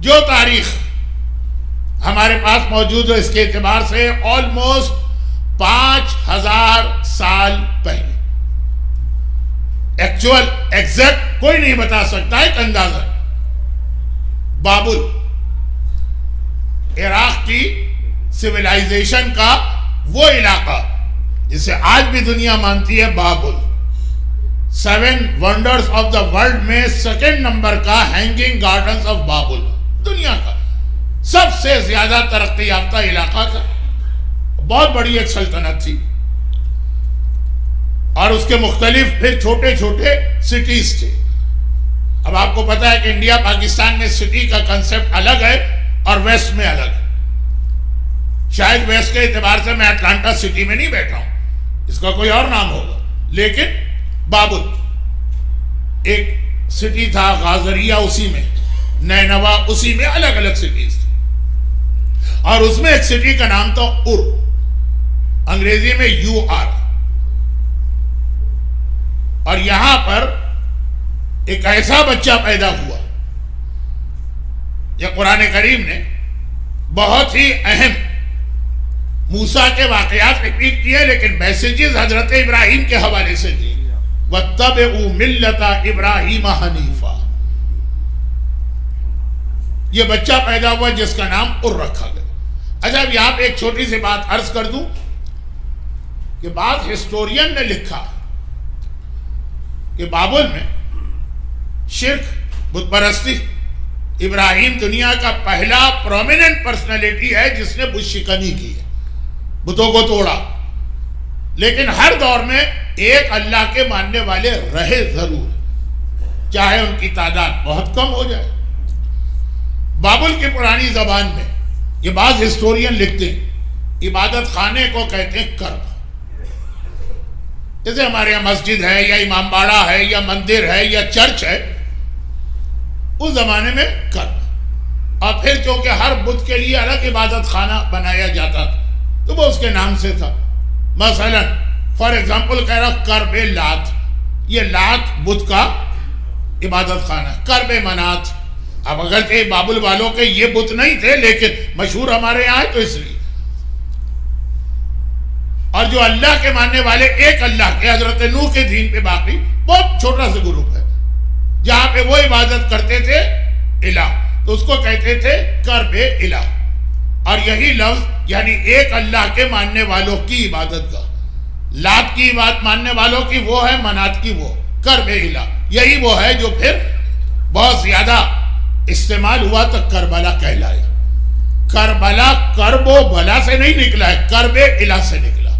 جو تاریخ ہمارے پاس موجود ہے اس کے اعتبار سے آلموسٹ 5000 سال پہلے، ایکچوئل ایگزیکٹ کوئی نہیں بتا سکتا، ایک اندازہ، بابل عراق کی سویلائزیشن کا وہ علاقہ جسے آج بھی دنیا مانتی ہے بابل، 7 ونڈرز آف دا ورلڈ میں سیکنڈ نمبر کا ہینگنگ گارڈنز آف بابل، دنیا کا سب سے زیادہ ترقی یافتہ علاقہ تھا، بہت بڑی ایک سلطنت تھی، اور اس کے مختلف پھر چھوٹے چھوٹے سٹیز تھے۔ اب آپ کو پتا ہے کہ انڈیا پاکستان میں سٹی کا کنسپٹ الگ ہے اور ویسٹ میں الگ ہے۔ شاید ویسٹ کے اعتبار سے میں اٹلانٹا سٹی میں نہیں بیٹھا ہوں، اس کا کوئی اور نام ہوگا، لیکن بابل ایک سٹی تھا، غازریہ اسی میں، نینوا اسی میں، الگ الگ سٹیز تھی، اور اس میں ایک سٹی کا نام تھا انگریزی میں UR، اور یہاں پر ایک ایسا بچہ پیدا ہوا، یہ قرآن کریم نے بہت ہی اہم موسیٰ کے واقعات ریپیٹ کیے، لیکن میسیجز حضرت ابراہیم کے حوالے سے دی، وَاتَّبِعُوا مِلَّةَ إِبْرَاهِيمَ حَنِيفًا۔ یہ بچہ پیدا ہوا جس کا نام رکھا گیا۔ اچھا، اب یہاں پہ ایک چھوٹی سی بات عرض کر دوں کہ بعض ہسٹورین نے لکھا کہ بابل میں شرک، بت پرستی، ابراہیم دنیا کا پہلا پرومیننٹ پرسنالٹی ہے جس نے بت شکنی کی ہے، بتوں کو توڑا، لیکن ہر دور میں ایک اللہ کے ماننے والے رہے ضرور، چاہے ان کی تعداد بہت کم ہو جائے۔ بابل کی پرانی زبان میں یہ بعض ہسٹورین لکھتے ہیں عبادت خانے کو کہتے ہیں کرب، جیسے ہمارے یہاں مسجد ہے یا امام باڑہ ہے یا مندر ہے یا چرچ ہے، اس زمانے میں کرب، اور پھر چونکہ ہر بت کے لیے الگ عبادت خانہ بنایا جاتا تھا تو وہ اس کے نام سے تھا۔ مثلا فار ایگزامپل کہہ رہا کرب لات، یہ لات بت کا عبادت خانہ، کرب منات، اب اگرچہ بابل والوں کے یہ بت نہیں تھے لیکن مشہور ہمارے یہاں ہے تو اس لیے۔ اور جو اللہ کے ماننے والے ایک اللہ کے، حضرت نوح کے دین پہ باقی بہت چھوٹا سا گروپ ہے جہاں پہ وہ عبادت کرتے تھے الہ، تو اس کو کہتے تھے کرب الہ، اور یہی لفظ یعنی ایک اللہ کے ماننے والوں کی عبادت کا، لات کی عبادت ماننے والوں کی وہ ہے، منات کی وہ، کرب الہ، یہی وہ ہے جو پھر بہت زیادہ استعمال ہوا تو کربلا کہلائے۔ کربلا کرب و بلا سے نہیں نکلا ہے، کرب الہ سے نکلا،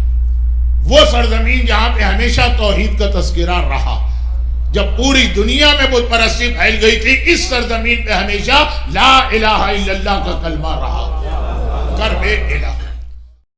وہ سرزمین جہاں پہ ہمیشہ توحید کا تذکرہ رہا۔ جب پوری دنیا میں بت پرستی پھیل گئی تھی، اس سرزمین پہ ہمیشہ لا الہ الا اللہ کا کلمہ رہا، کرب الہ۔